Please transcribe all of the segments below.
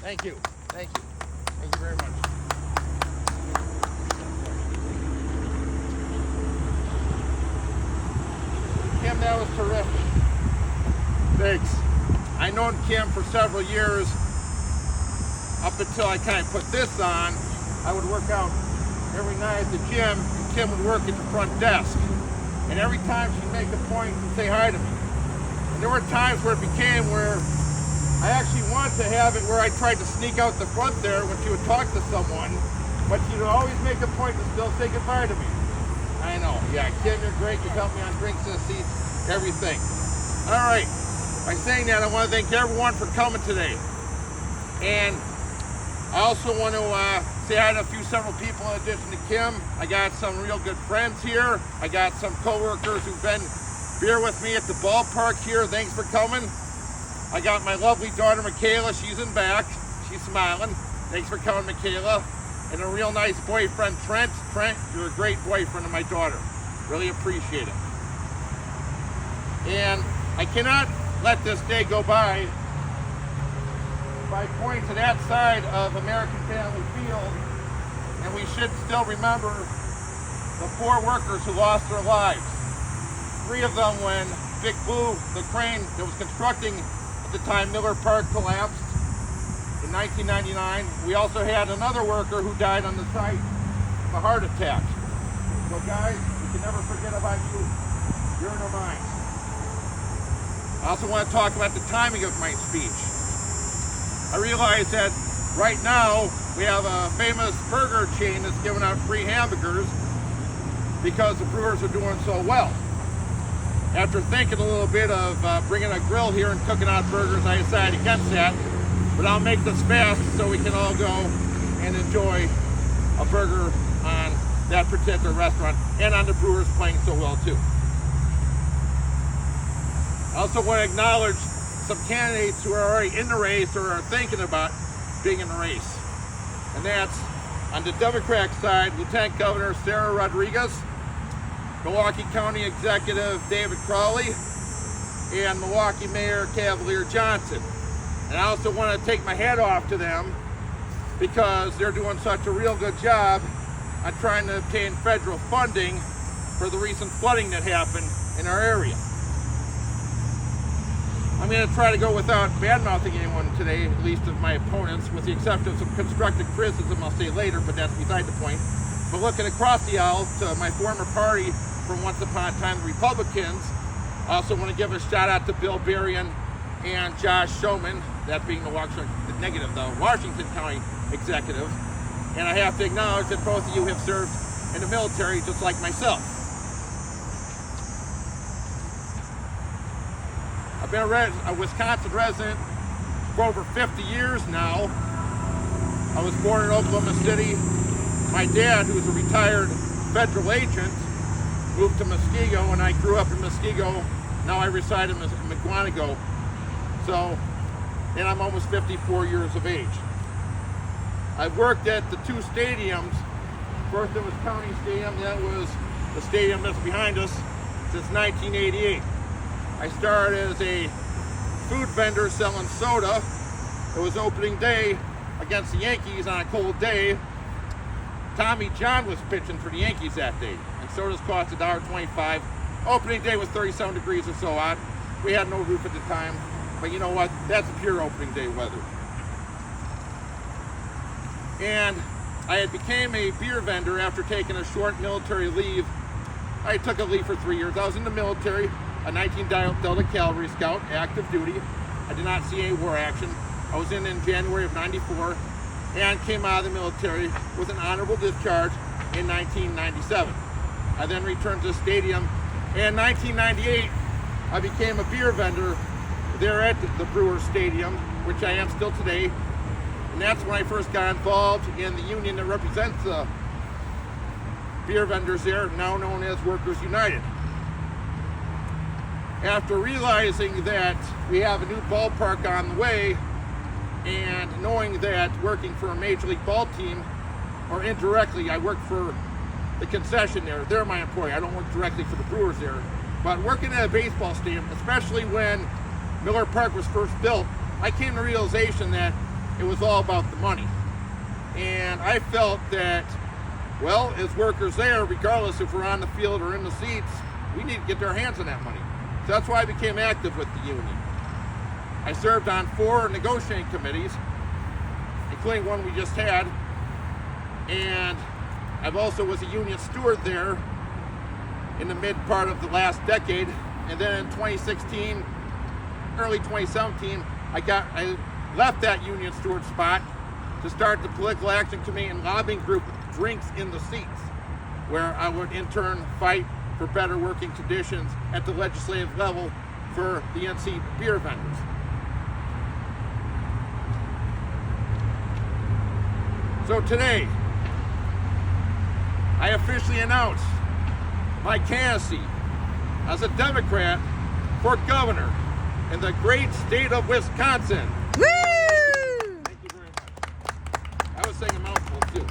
Thank you. Thank you. Thank you very much. Kim, that was terrific. Thanks. I known Kim for several years. Up until I kind of put this on, I would work out every night at the gym, and Kim would work at the front desk. And every time she'd make a point to say hi to me. And there were times where it became where I actually wanted to have it where I tried to sneak out the front there when she would talk to someone, but she'd always make a point to still say goodbye to me. I know, yeah, Kim, you're great. You helped me on drinks and seats, everything. All right, by saying that, I want to thank everyone for coming today. And I also want to say hi to several people in addition to Kim. I got some real good friends here. I got some coworkers who've been beer with me at the ballpark here. Thanks for coming. I got my lovely daughter, Michaela. She's in back. She's smiling. Thanks for coming, Michaela. And a real nice boyfriend, Trent. Trent, you're a great boyfriend of my daughter. Really appreciate it. And I cannot let this day go by pointing to that side of American Family Field. And we should still remember the 4 workers who lost their lives. 3 of them when Big Blue, the crane that was constructing at the time Miller Park collapsed in 1999. We also had another worker who died on the site of a heart attack. So guys, we can never forget about you. You're in our minds. I also want to talk about the timing of my speech. I realize that right now we have a famous burger chain that's giving out free hamburgers because the Brewers are doing so well. After thinking a little bit of bringing a grill here and cooking out burgers, I decided against that. But I'll make this fast so we can all go and enjoy a burger on that particular restaurant and on the Brewers playing so well too. I also want to acknowledge some candidates who are already in the race or are thinking about being in the race. And that's on the Democratic side, Lieutenant Governor Sarah Rodriguez, Milwaukee County Executive David Crowley, and Milwaukee Mayor Cavalier Johnson. And I also want to take my hat off to them because they're doing such a real good job on trying to obtain federal funding for the recent flooding that happened in our area. I'm going to try to go without bad-mouthing anyone today, at least of my opponents, with the exception of some constructive criticism I'll say later, but that's beside the point. But looking across the aisle to my former party from once upon a time, the Republicans, I also want to give a shout out to Bill Berrien and Josh Showman, that being the Washington County executive. And I have to acknowledge that both of you have served in the military just like myself. I've been a Wisconsin resident for over 50 years now. I was born in Oklahoma City. My dad, who's a retired federal agent, moved to Muskego, and I grew up in Muskego Now I reside in McGuanago. So, and I'm almost 54 years of age. I've worked at the two stadiums. First it was County Stadium, that was the stadium that's behind us, since 1988. I started as a food vendor selling soda. It was opening day against the Yankees on a cold day. Tommy John was pitching for the Yankees that day, and sodas cost $1.25. Opening day was 37 degrees or so hot. We had no roof at the time, but you know what? That's pure opening day weather. And I had became a beer vendor after taking a short military leave. I took a leave for 3 years. I was in the military, a 19 Delta Cavalry Scout, active duty. I did not see any war action. I was in January of '94 and came out of the military with an honorable discharge in 1997. I then returned to the stadium. In 1998, I became a beer vendor there at the Brewers Stadium, which I am still today. And that's when I first got involved in the union that represents the beer vendors there, now known as Workers United. After realizing that we have a new ballpark on the way, and knowing that working for a Major League ball team, or indirectly, I work for the concession there. They're my employee. I don't work directly for the Brewers there. But working at a baseball stadium, especially when Miller Park was first built, I came to the realization that it was all about the money. And I felt that, well, as workers there, regardless if we're on the field or in the seats, we need to get our hands on that money. So that's why I became active with the union. I served on 4 negotiating committees, including one we just had, and I've also was a union steward there in the mid part of the last decade. And then in 2016, early 2017, I left that union steward spot to start the political action committee and lobbying group Drinks in the Seats, where I would in turn fight for better working conditions at the legislative level for the NC beer vendors. So today, I officially announce my candidacy as a Democrat for governor in the great state of Wisconsin. Woo! Thank you very much. I was saying a mouthful too.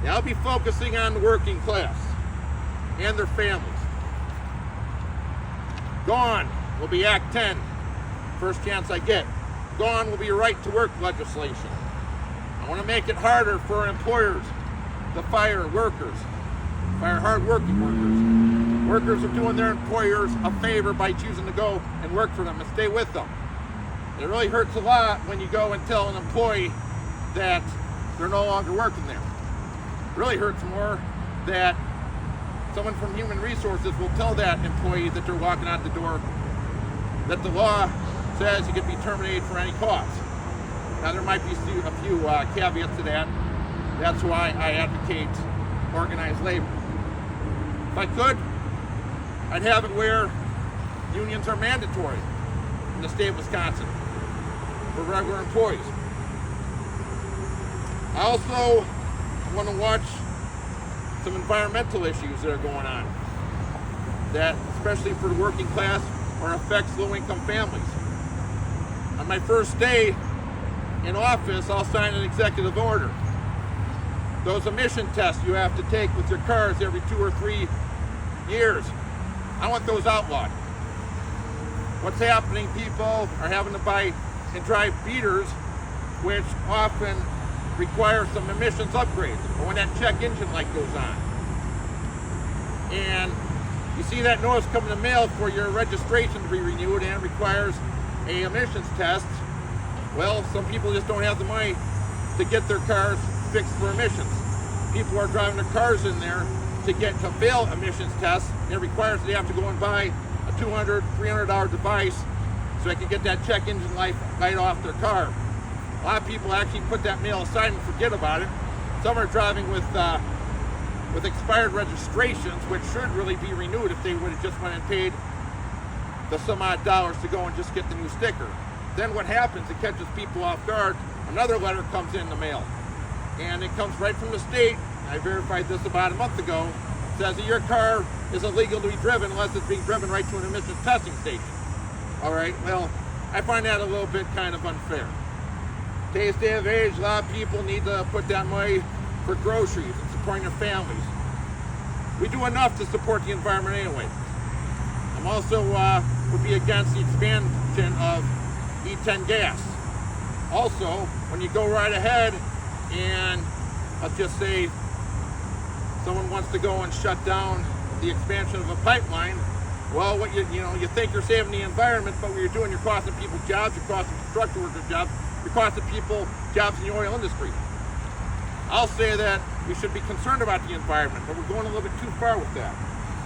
Yeah, I'll be focusing on the working class and their families. Gone will be Act 10, first chance I get. Gone will be right to work legislation. I want to make it harder for employers to fire workers, fire hard-working workers. Workers are doing their employers a favor by choosing to go and work for them and stay with them. It really hurts a lot when you go and tell an employee that they're no longer working there. It really hurts more that someone from Human Resources will tell that employee that they're walking out the door that the law says you can be terminated for any cause. Now there might be a few caveats to that. That's why I advocate organized labor. If I could, I'd have it where unions are mandatory in the state of Wisconsin for regular employees. I also want to watch some environmental issues that are going on that, especially for the working class, or affects low-income families. On my first day in office, I'll sign an executive order. Those emission tests you have to take with your cars every 2 or 3 years, I want those outlawed. What's happening, people are having to buy and drive beaters, which often require some emissions upgrades, or when that check engine light goes on. And you see that notice come in the mail for your registration to be renewed, and it requires a emissions test. Well, some people just don't have the money to get their cars fixed for emissions. People are driving their cars in there to fail emissions tests, and it requires that they have to go and buy a $200, $300 device so they can get that check engine light off their car. A lot of people actually put that mail aside and forget about it. Some are driving with expired registrations, which should really be renewed if they would have just went and paid the some odd dollars to go and just get the new sticker. Then what happens, it catches people off guard. Another letter comes in the mail, and it comes right from the state. I verified this about a month ago. It says that your car is illegal to be driven unless it's being driven right to an emissions testing station. All right, well, I find that a little bit kind of unfair. Today's day of age, a lot of people need to put that money for groceries and supporting their families. We do enough to support the environment anyway. I'm also would be against the expansion of E10 gas. Also, when you go right ahead and let's just say someone wants to go and shut down the expansion of a pipeline, well, what you think you're saving the environment, but what you're doing, you're costing people jobs, you're costing construction workers jobs, you're costing people jobs in the oil industry. I'll say that we should be concerned about the environment, but we're going a little bit too far with that.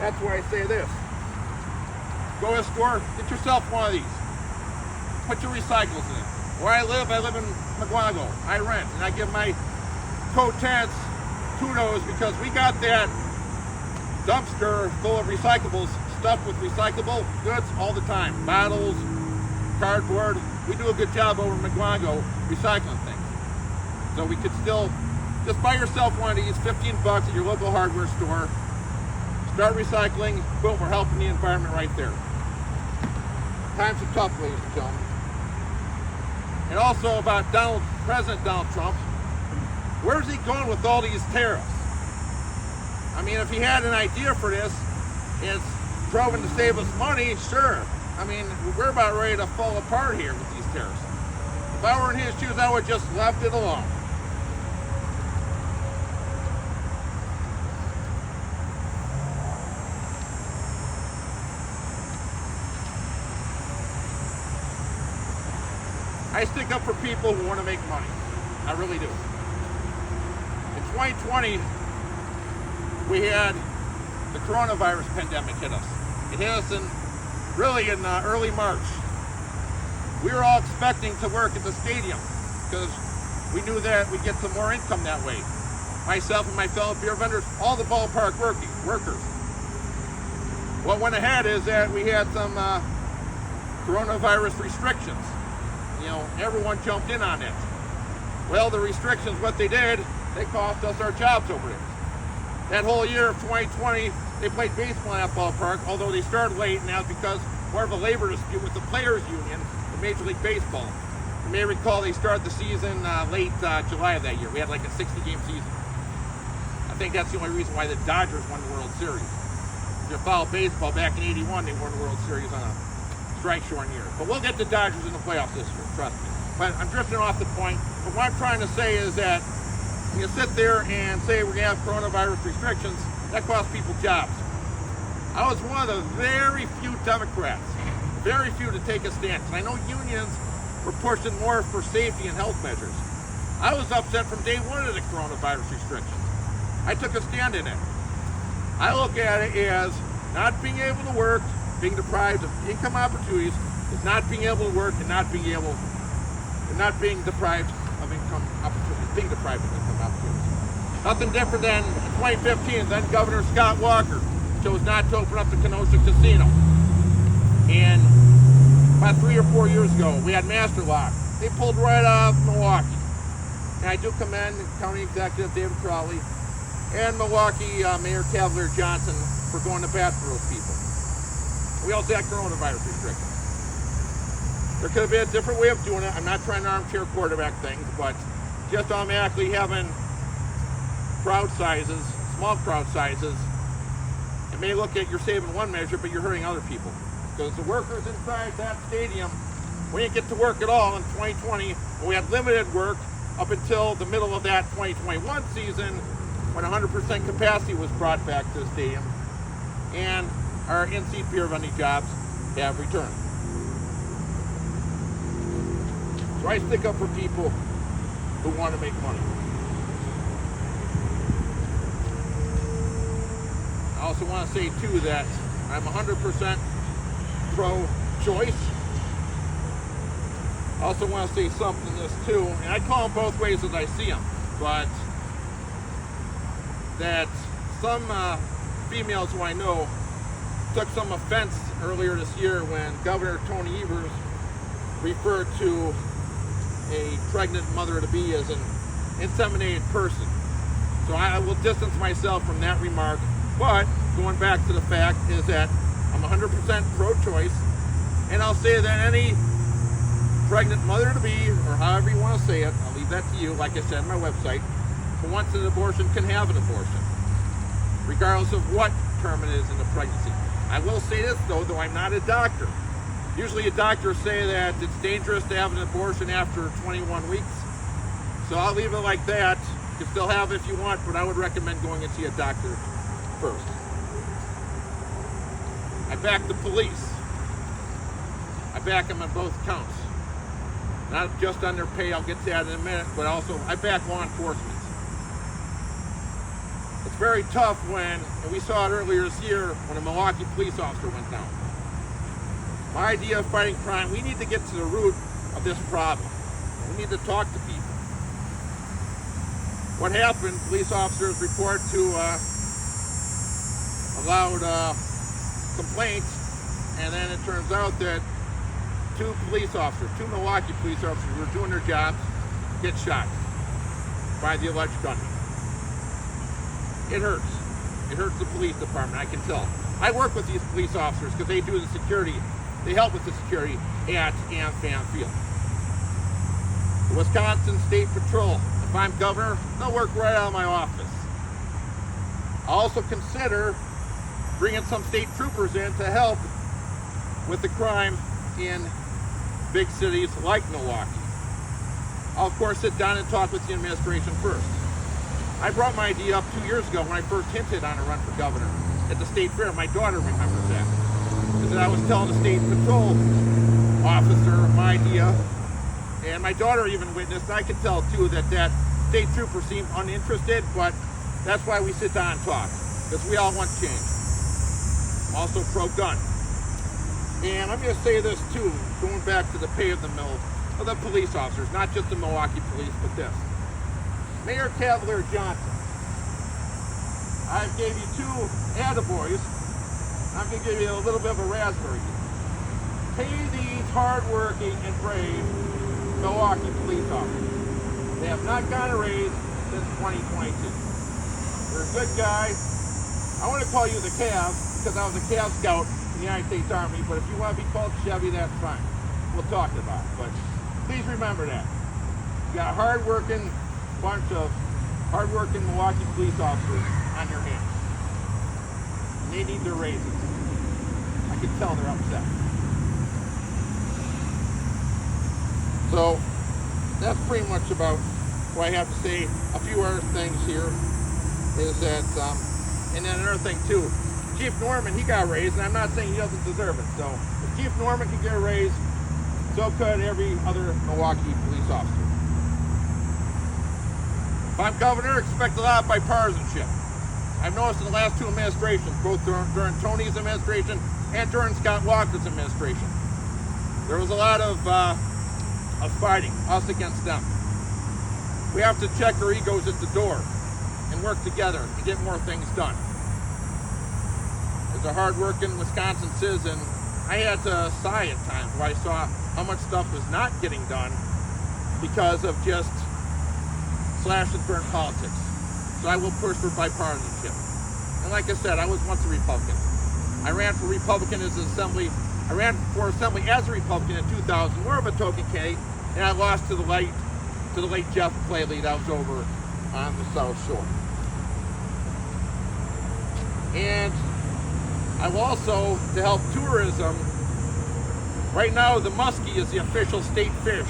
That's why I say this. Go to a store, get yourself one of these. Put your recycles in it. Where I live in McGuago. I rent, and I give my co-tenants kudos because we got that dumpster full of recyclables, stuffed with recyclable goods all the time. Bottles, cardboard. We do a good job over in McGuago recycling things. So we could still just buy yourself one of these, $15 at your local hardware store. Start recycling. Boom, we're helping the environment right there. Times are tough, ladies and gentlemen. And also about President Donald Trump. Where's he going with all these tariffs? I mean, if he had an idea for this, it's proven to save us money, sure. I mean, we're about ready to fall apart here with these tariffs. If I were in his shoes, I would just left it alone. I stick up for people who want to make money. I really do. In 2020, we had the coronavirus pandemic hit us. It hit us in early March. We were all expecting to work at the stadium because we knew that we'd get some more income that way. Myself and my fellow beer vendors, all the ballpark workers. What went ahead is that we had some coronavirus restrictions. Everyone jumped in on it. Well, the restrictions, what they did, they cost us our jobs over there. That whole year of 2020, they played baseball at that ballpark, although they started late, and that was because more of a labor dispute with the Players Union in Major League Baseball. You may recall they started the season late July of that year. We had like a 60-game season. I think that's the only reason why the Dodgers won the World Series. If you follow baseball, back in '81, they won the World Series on a strike-shortened year. But we'll get the Dodgers in the playoffs this year, trust me. But I'm drifting off the point. But what I'm trying to say is that when you sit there and say we're going to have coronavirus restrictions, that costs people jobs. I was one of the very few Democrats, very few to take a stance. And I know unions were pushing more for safety and health measures. I was upset from day one of the coronavirus restrictions. I took a stand in it. I look at it as not being able to work, being deprived of income opportunities, is not being able to work and not being deprived of income opportunities, being deprived of income opportunities. Nothing different than in 2015, then Governor Scott Walker chose not to open up the Kenosha Casino. And about 3 or 4 years ago, we had Master Lock. They pulled right out of Milwaukee. And I do commend County Executive David Crowley and Milwaukee Mayor Cavalier Johnson for going to bat for those people. We also had coronavirus restrictions. There could have been a different way of doing it. I'm not trying to armchair quarterback things, but just automatically having crowd sizes, small crowd sizes, it may look like you're saving one measure, but you're hurting other people. Because the workers inside that stadium, we didn't get to work at all in 2020, but we had limited work up until the middle of that 2021 season when 100% capacity was brought back to the stadium. And our in-seat beer vending jobs have returned. So I stick up for people who want to make money. I also want to say too that I'm 100% pro-choice. I also want to say something this too, and I call them both ways as I see them, but that some females who I know took some offense earlier this year when Governor Tony Evers referred to a pregnant mother-to-be as an inseminated person. So I will distance myself from that remark. But going back to the fact is that I'm 100% pro-choice, and I'll say that any pregnant mother-to-be, or however you want to say it, I'll leave that to you, like I said on my website, who wants an abortion can have an abortion, regardless of what term it is in the pregnancy. I will say this though I'm not a doctor. Usually a doctor say that it's dangerous to have an abortion after 21 weeks. So I'll leave it like that. You can still have it if you want, but I would recommend going and see a doctor first. I back the police. I back them on both counts. Not just on their pay, I'll get to that in a minute, but also I back law enforcement. It's very tough when, and we saw it earlier this year, when a Milwaukee police officer went down. My idea of fighting crime, we need to get to the root of this problem. We need to talk to people. What happened, police officers report to a loud complaint, and then it turns out that two Milwaukee police officers who were doing their jobs, get shot by the alleged gunman. It hurts. It hurts the police department, I can tell. I work with these police officers because they do the security. They help with the security at AmFam Field. The Wisconsin State Patrol, if I'm governor, they'll work right out of my office. I'll also consider bringing some state troopers in to help with the crime in big cities like Milwaukee. I'll of course sit down and talk with the administration first. I brought my idea up 2 years ago when I first hinted on a run for governor at the state fair. My daughter remembers that. Because I was telling the state patrol officer my idea, and my daughter even witnessed, and I could tell too that that state trooper seemed uninterested, but that's why we sit down and talk, because we all want change. I'm also pro-gun. And I'm going to say this too, going back to the pay of the police officers, not just the Milwaukee police, but this. Mayor Cavalier Johnson, I gave you two attaboys. I'm going to give you a little bit of a raspberry. Pay these hard-working and brave Milwaukee police officers. They have not gotten a raise since 2022. You're a good guy. I want to call you the Cav because I was a Cav Scout in the United States Army, but if you want to be called Chevy, that's fine. We'll talk about it, but please remember that. You got a hard-working bunch of hard-working Milwaukee police officers on your hands. And they need their raises. I can tell they're upset. So that's pretty much about what I have to say. A few other things here is that, and then another thing too, Chief Norman, he got a raise, and I'm not saying he doesn't deserve it. So if Chief Norman can get a raise, so could every other Milwaukee police officer. If I'm governor, expect a lot of bipartisanship. I've noticed in the last two administrations, both during Tony's administration and during Scott Walker's administration, there was a lot of fighting, us against them. We have to check our egos at the door and work together to get more things done. As a hard-working Wisconsin citizen, I had to sigh at times when I saw how much stuff was not getting done because of just slash and burn politics. So I will push for bipartisanship. And like I said, I was once a Republican. I ran for Republican as an assembly. I ran for assembly as a Republican in 2000, more of a token candidate, and I lost to the late Jeff Clayley that was over on the South Shore. And I will also, to help tourism, right now the muskie is the official state fish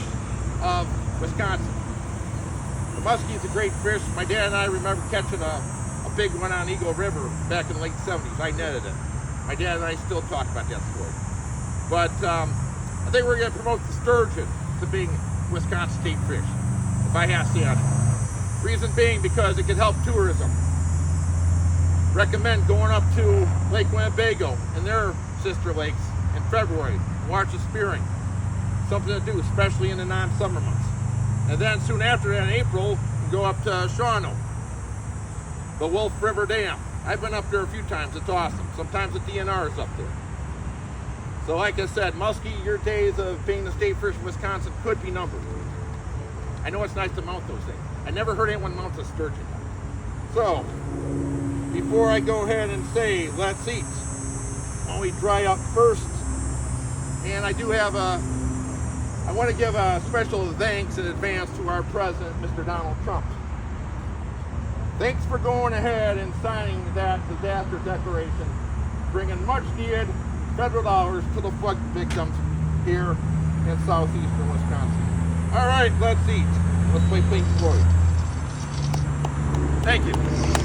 of Wisconsin. The muskie is a great fish. My dad and I remember catching a big one on Eagle River back in the late 70s. I netted it. My dad and I still talk about that story. But I think we're going to promote the sturgeon to being Wisconsin state fish, if I have to say it. Reason being because it can help tourism. Recommend going up to Lake Winnebago and their sister lakes in February and watch the spearing. Something to do, especially in the non-summer months. And then soon after that, in April, we go up to Shawano, the Wolf River Dam. I've been up there a few times. It's awesome. Sometimes the DNR is up there. So like I said, muskie, your days of being the state fish of Wisconsin could be numbered. I know it's nice to mount those things. I never heard anyone mount a sturgeon. So, before I go ahead and say, let's eat. Why don't we dry up first? And I do have I want to give a special thanks in advance to our president, Mr. Donald Trump. Thanks for going ahead and signing that disaster declaration, bringing much needed federal dollars to the flood victims here in southeastern Wisconsin. All right, let's eat. Let's play Pink Floyd. Thank you.